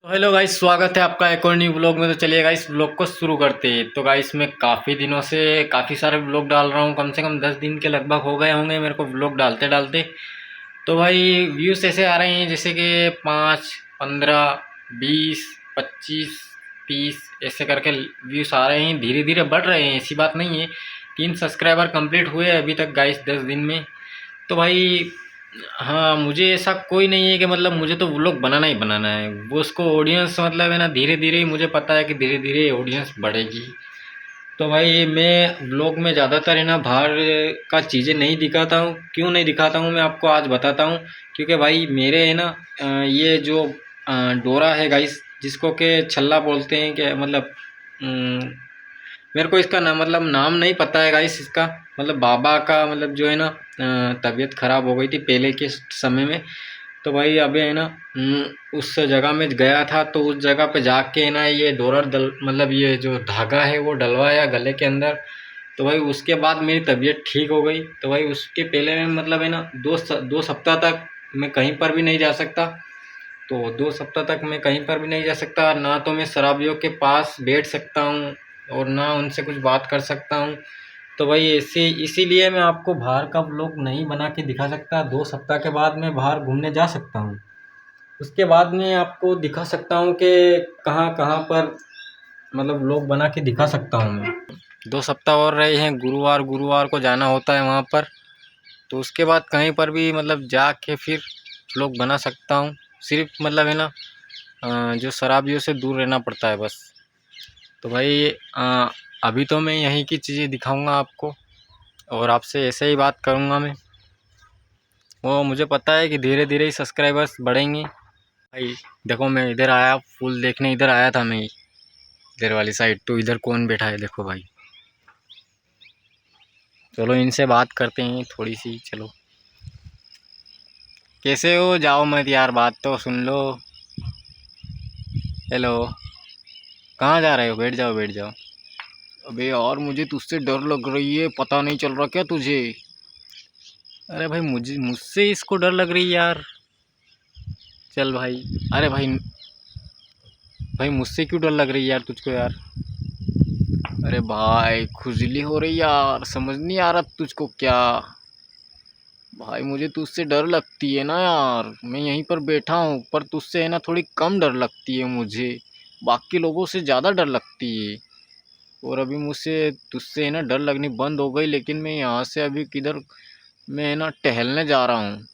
Hello guys, स्वागत है आपका एक और न्यू ब्लॉग में। तो चलिए गाइस, ब्लॉग को शुरू करते हैं। तो गाइस, मैं काफ़ी दिनों से काफ़ी सारे ब्लॉग डाल रहा हूँ, कम से कम 10 दिन के लगभग हो गए होंगे मेरे को ब्लॉग डालते डालते। तो भाई व्यूज़ ऐसे आ रहे हैं जैसे कि 5, 15, 20, 25, 30 ऐसे करके व्यूज़ आ रहे हैं। धीरे धीरे बढ़ रहे हैं, ऐसी बात नहीं है। 3 सब्सक्राइबर कंप्लीट हुए अभी तक गाइस 10 दिन में। तो भाई हाँ, मुझे ऐसा कोई नहीं है कि मतलब मुझे तो व्लॉग बनाना ही बनाना है। वो उसको ऑडियंस मतलब है ना, धीरे धीरे ही मुझे पता है कि धीरे धीरे ऑडियंस बढ़ेगी। तो भाई मैं व्लॉग में ज़्यादातर है ना बाहर का चीज़ें नहीं दिखाता हूँ। क्यों नहीं दिखाता हूँ मैं आपको आज बताता हूँ। क्योंकि भाई मेरे है ना ये जो डोरा है गाइस, जिसको के छल्ला बोलते हैं कि मतलब मेरे को इसका नाम मतलब नाम नहीं पता है गाइस इसका। मतलब बाबा का मतलब जो है ना तबीयत ख़राब हो गई थी पहले के समय में। तो भाई अभी है ना उस जगह में गया था, तो उस जगह पे जाके है ना ये डोरा डल मतलब ये जो धागा है वो डलवाया गले के अंदर। तो भाई उसके बाद मेरी तबीयत ठीक हो गई। तो भाई उसके पहले में मतलब है ना दो सप्ताह तक मैं कहीं पर भी नहीं जा सकता। तो 2 सप्ताह तक मैं कहीं पर भी नहीं जा सकता, ना तो मैं शराबियों के पास बैठ सकता हूँ और ना उनसे कुछ बात कर सकता हूँ। तो भाई ऐसे इसीलिए मैं आपको बाहर का व्लॉग नहीं बना के दिखा सकता। 2 सप्ताह के बाद मैं बाहर घूमने जा सकता हूँ। उसके बाद मैं आपको दिखा सकता हूँ कि कहाँ कहाँ पर मतलब व्लॉग बना के दिखा सकता हूँ मैं। 2 सप्ताह और रहे हैं, गुरुवार गुरुवार को जाना होता है वहाँ पर। तो उसके बाद कहीं पर भी मतलब जाके फिर व्लॉग बना सकता हूँ। सिर्फ मतलब है ना जो शराबियों से दूर रहना पड़ता है बस। तो भाई अभी तो मैं यहीं की चीज़ें दिखाऊंगा आपको और आपसे ऐसे ही बात करूंगा मैं। वो मुझे पता है कि धीरे धीरे ही सब्सक्राइबर्स बढ़ेंगे। भाई देखो, मैं इधर आया फूल देखने, इधर आया था मैं इधर वाली साइड। तो इधर कौन बैठा है देखो भाई। चलो इनसे बात करते हैं थोड़ी सी। चलो, कैसे हो? जाओ मत यार, बात तो सुन लो। हेलो, कहाँ जा रहे हो? बैठ जाओ बैठ जाओ। अबे यार, मुझे तुझसे डर लग रही है, पता नहीं चल रहा क्या तुझे? अरे भाई, मुझसे इसको डर लग रही है यार। चल भाई। अरे भाई, भाई मुझसे क्यों डर लग रही है यार तुझको यार? अरे भाई, खुजली हो रही यार, समझ नहीं आ रहा तुझको क्या? भाई मुझे तुझसे डर लगती है ना यार। मैं यहीं पर बैठा हूँ, पर तुझसे है ना थोड़ी कम डर लगती है मुझे। बाकी लोगों से ज़्यादा डर लगती है। और अभी मुझसे तुझसे है ना डर लगनी बंद हो गई, लेकिन मैं यहाँ से अभी किधर, मैं है ना टहलने जा रहा हूँ।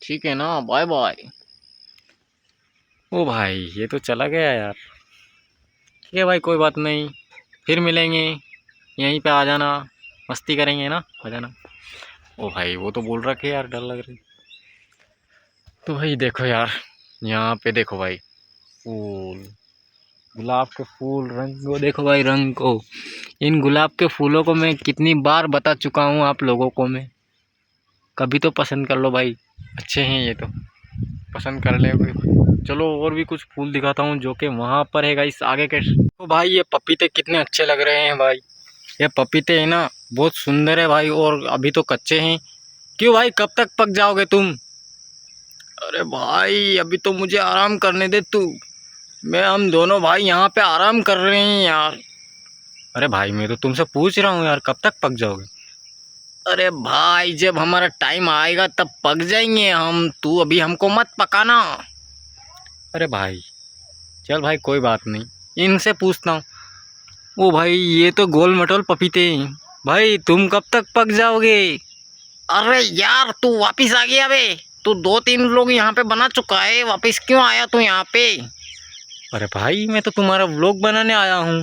ठीक है ना, बाय बाय। ओ भाई, ये तो चला गया यार। ठीक है भाई, कोई बात नहीं, फिर मिलेंगे। यहीं पे आ जाना, मस्ती करेंगे ना, आ जाना। ओ भाई, वो तो बोल रखे यार डर लग रही। तो भाई देखो यार, यहाँ पे देखो भाई, फूल, गुलाब के फूल रंग को देखो भाई, रंग को। इन गुलाब के फूलों को मैं कितनी बार बता चुका हूँ आप लोगों को मैं। कभी तो पसंद कर लो भाई, अच्छे हैं ये तो, पसंद कर ले कोई। चलो और भी कुछ फूल दिखाता हूँ जो कि वहाँ पर है इस आगे के। तो भाई ये पपीते कितने अच्छे लग रहे हैं भाई। ये पपीते हैं ना, बहुत सुंदर है भाई, और अभी तो कच्चे हैं। क्यों भाई, कब तक पक जाओगे तुम? अरे भाई, अभी तो मुझे आराम करने दे तू। हम दोनों भाई यहाँ पे आराम कर रहे हैं यार। अरे भाई, मैं तो तुमसे पूछ रहा हूँ यार, कब तक पक जाओगे? अरे भाई, जब हमारा टाइम आएगा तब पक जाएंगे हम, तू अभी हमको मत पकाना। अरे भाई, चल भाई कोई बात नहीं, इनसे पूछता हूँ। ओ भाई, ये तो गोल मटोल पपीते हैं भाई, तुम कब तक पक जाओगे? अरे यार, तू वापिस आ गया बे। तू 2-3 लोग यहाँ पे बना चुका है, वापिस क्यों आया तू यहाँ पे? अरे भाई, मैं तो तुम्हारा व्लॉग बनाने आया हूँ।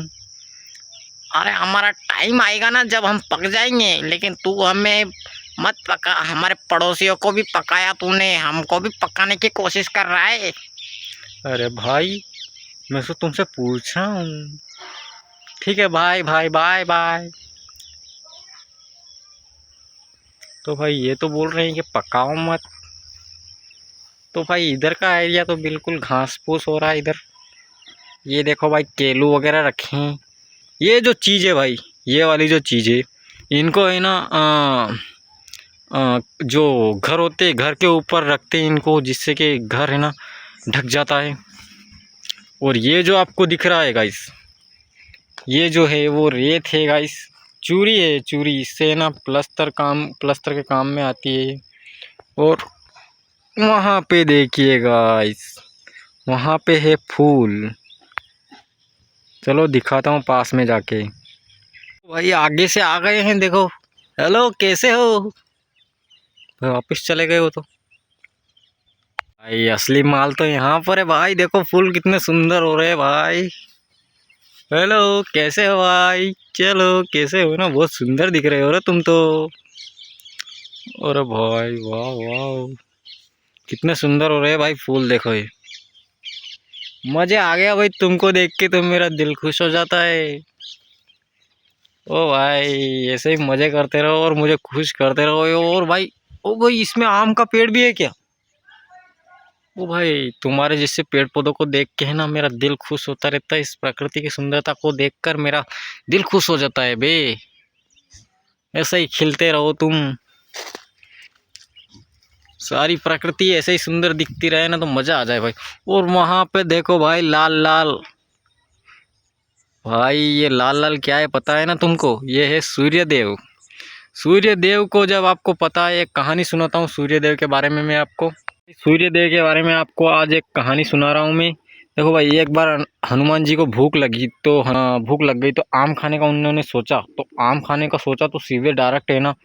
अरे हमारा टाइम आएगा ना जब हम पक जाएंगे, लेकिन तू हमें मत पका। हमारे पड़ोसियों को भी पकाया तूने, हमको भी पकाने की कोशिश कर रहा है। अरे भाई, मैं तो तुमसे पूछ रहा हूँ। ठीक है भाई, भाई बाय बाय। तो भाई ये तो बोल रहे हैं कि पकाओ मत। तो भाई इधर का एरिया तो बिल्कुल घास फूस हो रहा है इधर। ये देखो भाई, केलू वगैरह रखे हैं। ये जो चीज़ है भाई, ये वाली जो चीज़ है, इनको है ना जो घर होते हैं, घर के ऊपर रखते हैं इनको, जिससे कि घर है ना ढक जाता है। और ये जो आपको दिख रहा है गाइस, ये जो है वो रेत है गाइस, चूरी है चूरी। इससे ना प्लस्तर के काम में आती है। और वहाँ पे देखिए गाइस, वहाँ पे है फूल। चलो दिखाता हूँ पास में जाके। भाई आगे से आ गए हैं देखो। हेलो कैसे हो भाई? वापिस चले गए हो तो भाई असली माल तो यहाँ पर है भाई। देखो फूल कितने सुंदर हो रहे हैं भाई। हेलो कैसे हो भाई? चलो कैसे हो ना, बहुत सुंदर दिख रहे हो रे तुम तो। अरे भाई वाह वाह, कितने सुंदर हो रहे हैं भाई फूल। देखो ये मजे आ गया भाई तुमको देख के, तो मेरा दिल खुश हो जाता है। ओ भाई ऐसे ही मजे करते रहो और मुझे खुश करते रहो। और भाई ओ भाई, इसमें आम का पेड़ भी है क्या? ओ भाई तुम्हारे जैसे पेड़ पौधों को देख के है ना, मेरा दिल खुश होता रहता है। इस प्रकृति की सुंदरता को देखकर मेरा दिल खुश हो जाता है बे। ऐसे ही खिलते रहो तुम। सारी प्रकृति ऐसे ही सुंदर दिखती रहे ना तो मजा आ जाए भाई। और वहां पे देखो भाई लाल लाल, भाई ये लाल लाल क्या है पता है ना तुमको? ये है सूर्यदेव। सूर्यदेव को जब आपको पता है, एक कहानी सुनाता हूँ सूर्यदेव के बारे में। मैं आपको सूर्यदेव के बारे में आपको आज एक कहानी सुना रहा हूँ मैं। देखो भाई, एक बार हनुमान जी को भूख लगी, तो हाँ भूख लग गई तो आम खाने का उन्होंने सोचा। तो आम खाने का सोचा तो सीधे डायरेक्ट है ना,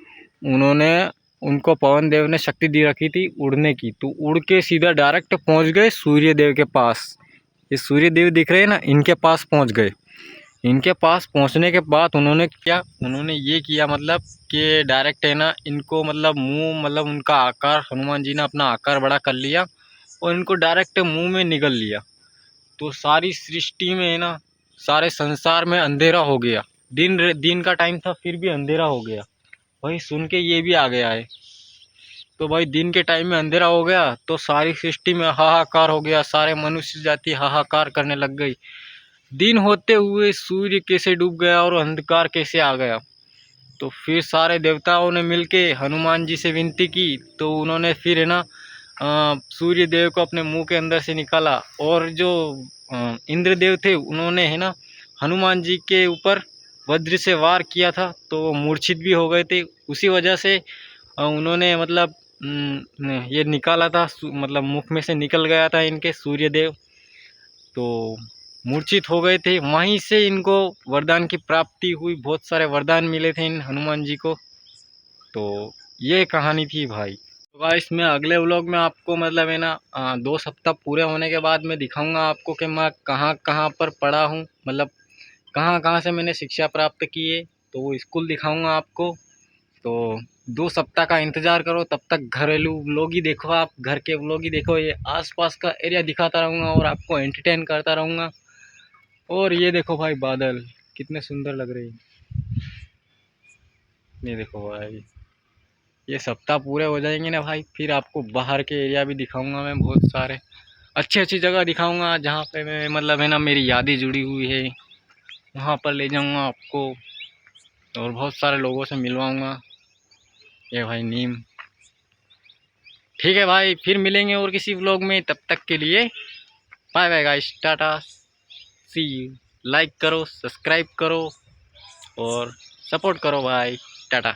उन्होंने उनको पवन देव ने शक्ति दी रखी थी उड़ने की, तो उड़ के सीधा डायरेक्ट पहुँच गए सूर्यदेव के पास। ये सूर्यदेव दिख रहे हैं ना, इनके पास पहुँच गए। इनके पास पहुंचने के बाद उन्होंने क्या, उन्होंने ये किया मतलब कि डायरेक्ट है ना इनको मतलब मुंह, मतलब उनका आकार, हनुमान जी ने अपना आकार बड़ा कर लिया और इनको डायरेक्ट मुंह में निगल लिया। तो सारी सृष्टि में है ना, सारे संसार में अंधेरा हो गया। दिन दिन का टाइम था फिर भी अंधेरा हो गया। भाई सुन के ये भी आ गया है। तो भाई दिन के टाइम में अंधेरा हो गया तो सारी सृष्टि में हाहाकार हो गया। सारे मनुष्य जाति हाहाकार करने लग गई। दिन होते हुए सूर्य कैसे डूब गया और अंधकार कैसे आ गया। तो फिर सारे देवताओं ने मिलके हनुमान जी से विनती की। तो उन्होंने फिर है ना सूर्य देव को अपने मुंह के अंदर से निकाला। और जो इंद्रदेव थे उन्होंने है ना हनुमान जी के ऊपर वज्र से वार किया था, तो वो मूर्छित भी हो गए थे। उसी वजह से उन्होंने मतलब ये निकाला था, मतलब मुख में से निकल गया था इनके सूर्यदेव। तो मूर्छित हो गए थे। वहीं से इनको वरदान की प्राप्ति हुई। बहुत सारे वरदान मिले थे इन हनुमान जी को। तो ये कहानी थी भाई। तो गाइस मैं अगले व्लॉग में आपको मतलब है ना 2 सप्ताह पूरे होने के बाद मैं दिखाऊंगा आपको कि मैं कहाँ कहाँ पर पढ़ा हूँ, मतलब कहाँ कहाँ से मैंने शिक्षा प्राप्त की है। तो वो स्कूल दिखाऊंगा आपको। तो 2 सप्ताह का इंतज़ार करो। तब तक घरेलू व्लॉग ही देखो, आप घर के व्लॉग ही देखो। ये आसपास का एरिया दिखाता रहूँगा और आपको एंटरटेन करता रहूँगा। और ये देखो भाई बादल कितने सुंदर लग रहे हैं। ये देखो भाई, ये सप्ताह पूरे हो जाएंगे ना भाई, फिर आपको बाहर के एरिया भी दिखाऊंगा मैं। बहुत सारे अच्छी अच्छी जगह दिखाऊंगा जहाँ पे मैं मतलब है ना मेरी यादें जुड़ी हुई है। वहाँ पर ले जाऊंगा आपको और बहुत सारे लोगों से मिलवाऊंगा। ये भाई नीम। ठीक है भाई, फिर मिलेंगे और किसी व्लॉग में। तब तक के लिए बाय बाय गाइस, टाटा, सी यू। लाइक करो, सब्सक्राइब करो और सपोर्ट करो भाई। टाटा।